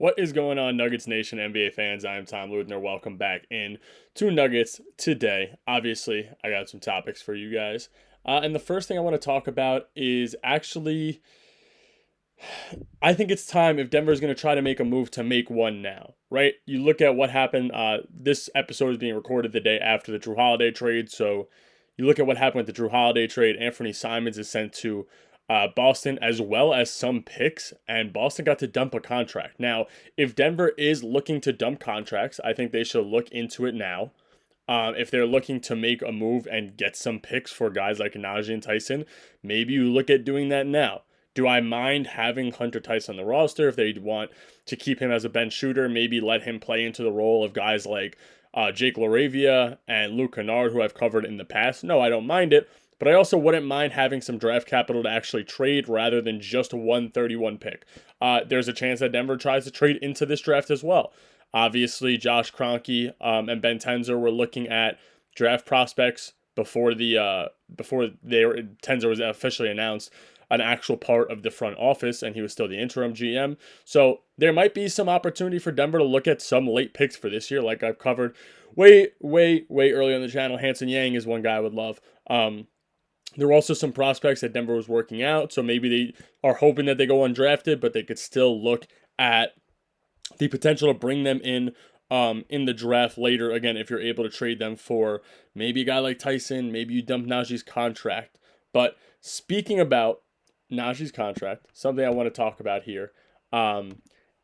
What is going on, Nuggets Nation, NBA fans? I am Tom Leuthner. Welcome back in to Nuggets today. Obviously, I got some topics for you guys. And the first thing I want to talk about is actually, I think it's time if Denver's going to try to make a move to make one now, right? You look at what happened. This episode is being recorded the day after the Drew Holiday trade. So you look at what happened with the Drew Holiday trade. Anthony Simons is sent to Boston, as well as some picks, and Boston got to dump a contract. Now, if Denver is looking to dump contracts, I think they should look into it now. If they're looking to make a move and get some picks for guys like Najee and Tyson, maybe you look at doing that now. Do I mind having Hunter Tyson on the roster if they want to keep him as a bench shooter? Maybe let him play into the role of guys like Jake LaRavia and Luke Kennard, who I've covered in the past. No, I don't mind it. But I also wouldn't mind having some draft capital to actually trade rather than just a 131 pick. There's a chance that Denver tries to trade into this draft as well. Obviously, Josh Kroenke and Ben Tenzer were looking at draft prospects before Tenzer was officially announced an actual part of the front office, and he was still the interim GM. So there might be some opportunity for Denver to look at some late picks for this year, like I've covered way early on the channel. Hanson Yang is one guy I would love. There were also some prospects that Denver was working out, so maybe they are hoping that they go undrafted, but they could still look at the potential to bring them in the draft later. Again, if you're able to trade them for maybe a guy like Tyson, maybe you dump Najee's contract. But speaking about Najee's contract, something I want to talk about here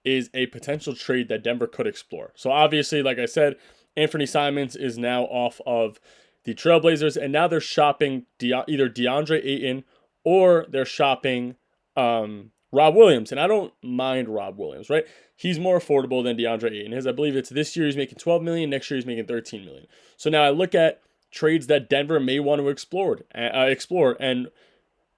is a potential trade that Denver could explore. So obviously, like I said, Anthony Simons is now off of the Trailblazers, and now they're shopping either DeAndre Ayton or they're shopping Rob Williams. And I don't mind Rob Williams, right? He's more affordable than DeAndre Ayton is. I believe it's this year he's making $12 million, next year he's making $13 million. So now I look at trades that Denver may want to explore, and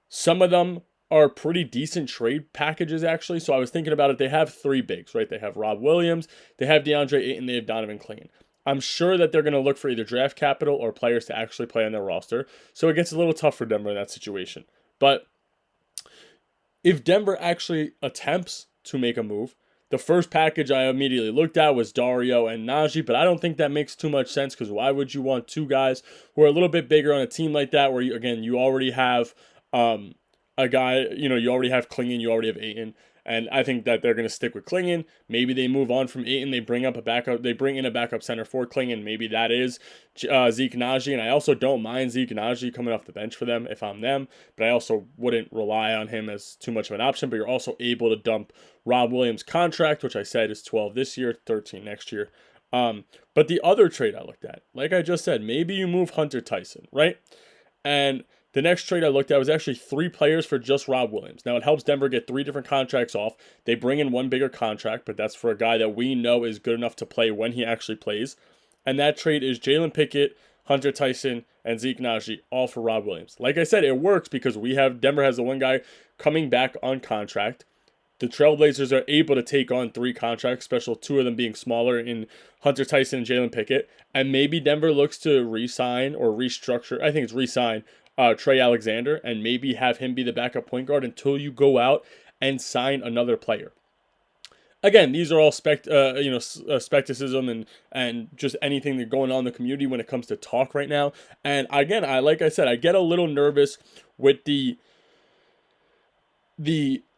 some of them are pretty decent trade packages, actually. So I was thinking about it. They have three bigs, right? They have Rob Williams, they have DeAndre Ayton, they have Donovan Clayton. I'm sure that they're going to look for either draft capital or players to actually play on their roster. So it gets a little tough for Denver in that situation. But if Denver actually attempts to make a move, the first package I immediately looked at was Dario and Najee, but I don't think that makes too much sense because why would you want two guys who are a little bit bigger on a team like that where, you already have a guy, you already have Klingon, you already have Ayton. And I think that they're going to stick with Klingon. Maybe they move on from Ayton. They bring in a backup center for Klingon. Maybe that is Zeke Najee. And I also don't mind Zeke Najee coming off the bench for them if I'm them. But I also wouldn't rely on him as too much of an option. But you're also able to dump Rob Williams' contract, which I said is 12 this year, 13 next year. But the other trade I looked at, like I just said, maybe you move Hunter Tyson, right? And the next trade I looked at was actually 3 players for just Rob Williams. Now, it helps Denver get 3 different contracts off. They bring in one bigger contract, but that's for a guy that we know is good enough to play when he actually plays. And that trade is Jalen Pickett, Hunter Tyson, and Zeke Najee, all for Rob Williams. Like I said, it works because Denver has the one guy coming back on contract. The Trailblazers are able to take on 3 contracts, special 2 of them being smaller in Hunter Tyson and Jalen Pickett. And maybe Denver looks to re-sign or restructure. I think it's re-sign Trey Alexander and maybe have him be the backup point guard until you go out and sign another player. Again, these are all skepticism and just anything that's going on in the community when it comes to talk right now. And again, like I said, I get a little nervous with the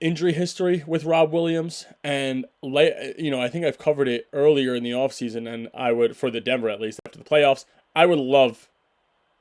injury history with Rob Williams, and I think I've covered it earlier in the offseason, and I would, for the Denver at least after the playoffs, I would love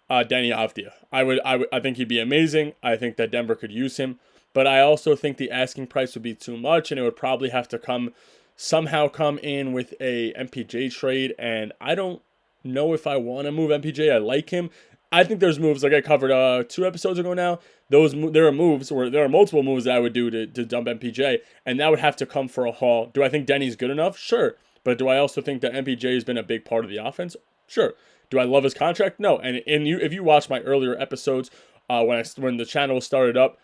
Danny Avdija. I think he'd be amazing. I think that Denver could use him, but I also think the asking price would be too much, and it would probably have to somehow come in with a MPJ trade, and I don't know if I want to move MPJ. I like him. I think there's moves like I covered 2 episodes ago now. There are multiple moves that I would do to dump MPJ, and that would have to come for a haul. Do I think Denny's good enough? Sure. But do I also think that MPJ has been a big part of the offense? Sure. Do I love his contract? No. And if you watch my earlier episodes, when the channel started up,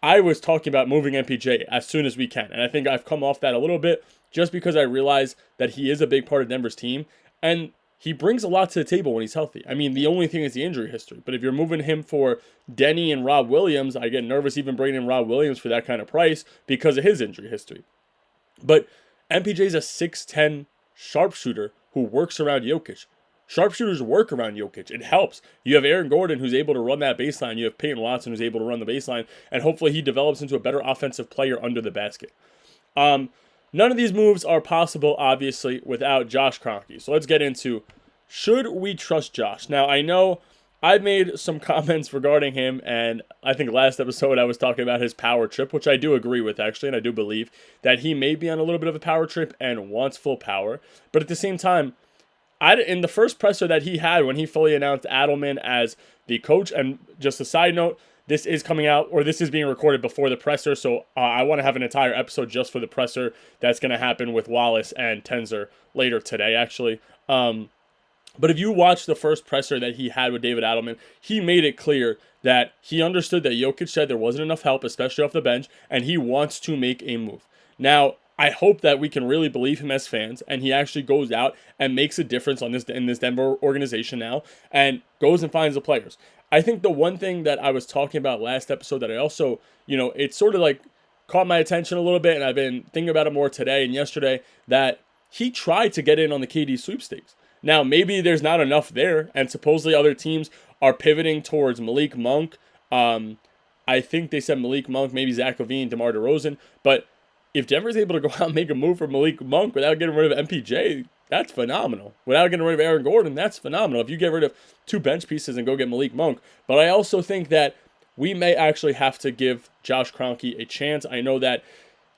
I was talking about moving MPJ as soon as we can. And I think I've come off that a little bit just because I realize that he is a big part of Denver's team. And he brings a lot to the table when he's healthy. I mean, the only thing is the injury history. But if you're moving him for Denny and Rob Williams, I get nervous even bringing in Rob Williams for that kind of price because of his injury history. But MPJ is a 6'10 sharpshooter who works around Jokic. Sharpshooters work around Jokic. It helps. You have Aaron Gordon who's able to run that baseline. You have Peyton Watson who's able to run the baseline. And hopefully he develops into a better offensive player under the basket. None of these moves are possible, obviously, without Josh Kroenke. So let's get into, should we trust Josh? Now, I know I've made some comments regarding him, and I think last episode I was talking about his power trip, which I do agree with, actually, and I do believe that he may be on a little bit of a power trip and wants full power. But at the same time, in the first presser that he had when he fully announced Adelman as the coach, and just a side note, this is coming out, or this is being recorded before the presser, so I want to have an entire episode just for the presser that's going to happen with Wallace and Tenzer later today, actually. But if you watch the first presser that he had with David Adelman, he made it clear that he understood that Jokic said there wasn't enough help, especially off the bench, and he wants to make a move. Now, I hope that we can really believe him as fans, and he actually goes out and makes a difference in this Denver organization now, and goes and finds the players. I think the one thing that I was talking about last episode that I also, it sort of like caught my attention a little bit, and I've been thinking about it more today and yesterday, that he tried to get in on the KD sweepstakes. Now, maybe there's not enough there, and supposedly other teams are pivoting towards Malik Monk. I think they said Malik Monk, maybe Zach LaVine, DeMar DeRozan, but if Denver's able to go out and make a move for Malik Monk without getting rid of MPJ, that's phenomenal. Without getting rid of Aaron Gordon, that's phenomenal. If you get rid of two bench pieces and go get Malik Monk. But I also think that we may actually have to give Josh Kroenke a chance. I know that,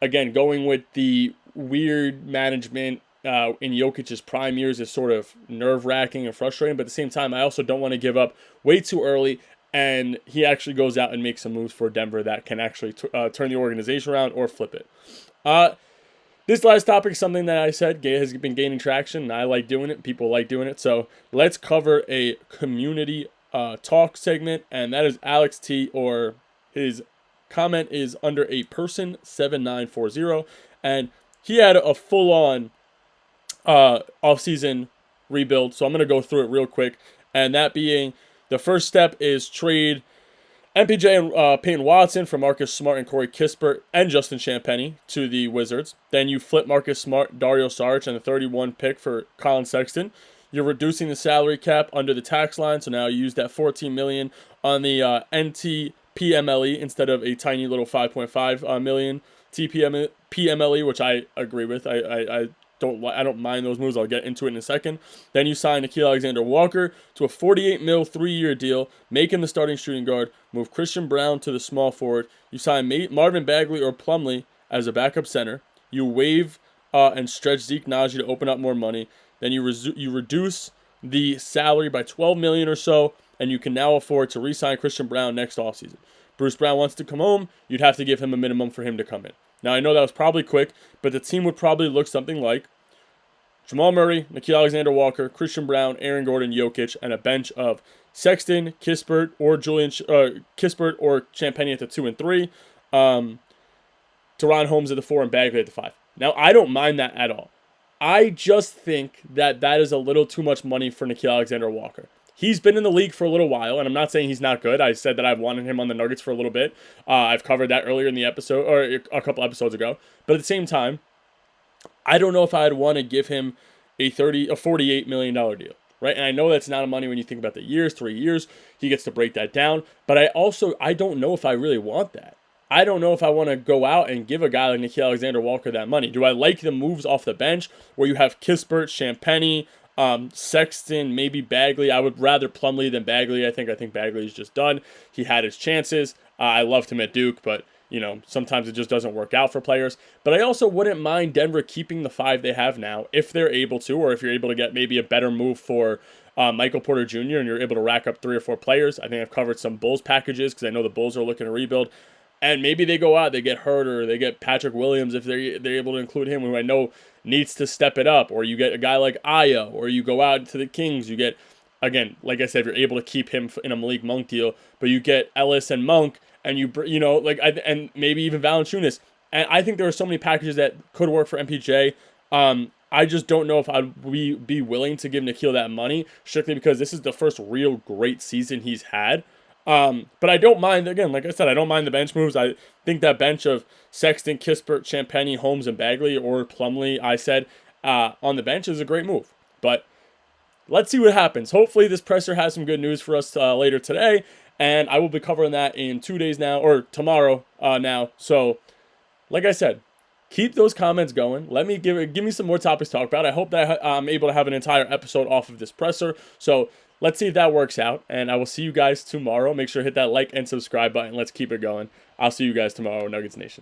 again, going with the weird management in Jokic's prime years is sort of nerve-wracking and frustrating. But at the same time, I also don't want to give up way too early. And he actually goes out and makes some moves for Denver that can actually turn the organization around or flip it. This last topic is something that I said has been gaining traction, and I like doing it. People like doing it. So let's cover a community talk segment, and that is Alex T, or his comment is under a person 7940, and he had a full-on offseason rebuild. So I'm going to go through it real quick, and that being, the first step is trade MPJ and Peyton Watson for Marcus Smart and Corey Kispert and Justin Champagnie to the Wizards. Then you flip Marcus Smart, Dario Saric, and the 31 pick for Colin Sexton. You're reducing the salary cap under the tax line, so now you use that $14 million on the NTPMLE instead of a tiny little $5.5 million TPMLE, which I agree with. I don't mind those moves. I'll get into it in a second. Then you sign Nickeil Alexander-Walker to a $48 million 3-year deal, make him the starting shooting guard, move Christian Braun to the small forward. You sign Marvin Bagley or Plumlee as a backup center. You waive and stretch Zeke Naji to open up more money. Then you reduce the salary by $12 million or so, and you can now afford to re-sign Christian Braun next offseason. Bruce Brown wants to come home, you'd have to give him a minimum for him to come in. Now, I know that was probably quick, but the team would probably look something like Jamal Murray, Nickeil Alexander-Walker, Christian Braun, Aaron Gordon, Jokic, and a bench of Sexton, Kispert, or Kispert or Champagnie at the 2 and 3, Teron Holmes at the 4, and Bagley at the 5. Now, I don't mind that at all. I just think that is a little too much money for Nickeil Alexander-Walker. He's been in the league for a little while, and I'm not saying he's not good. I said that I've wanted him on the Nuggets for a little bit. I've covered that earlier in the episode, or a couple episodes ago. But at the same time, I don't know if I'd want to give him a $48 million deal, right? And I know that's not a money when you think about the years, 3 years. He gets to break that down. But I don't know if I really want that. I don't know if I want to go out and give a guy like Nickeil Alexander-Walker that money. Do I like the moves off the bench where you have Kispert, Champagnie, Sexton, maybe Bagley? I would rather Plumlee than Bagley. I think Bagley's just done. He had his chances. I loved him at Duke, but sometimes it just doesn't work out for players. But I also wouldn't mind Denver keeping the 5 they have now if they're able to, or if you're able to get maybe a better move for Michael Porter Jr. and you're able to rack up 3 or 4 players. I think I've covered some Bulls packages because I know the Bulls are looking to rebuild. And maybe they go out, they get hurt, or they get Patrick Williams if they're able to include him, who I know needs to step it up. Or you get a guy like Aya, or you go out to the Kings. You get, again, like I said, if you're able to keep him in a Malik Monk deal, but you get Ellis and Monk, and and maybe even Valanciunas. And I think there are so many packages that could work for MPJ. I just don't know if I'd be willing to give Nickeil that money, strictly because this is the first real great season he's had. But I don't mind, again, like I said, I don't mind the bench moves. I think that bench of Sexton, Kispert, Champagny, Holmes, and Bagley, or Plumlee, I said, on the bench is a great move. But let's see what happens. Hopefully, this presser has some good news for us later today, and I will be covering that in 2 days now, or tomorrow now. So, like I said, keep those comments going. Let me give me some more topics to talk about. I hope that I'm able to have an entire episode off of this presser. So let's see if that works out. And I will see you guys tomorrow. Make sure to hit that like and subscribe button. Let's keep it going. I'll see you guys tomorrow, Nuggets Nation.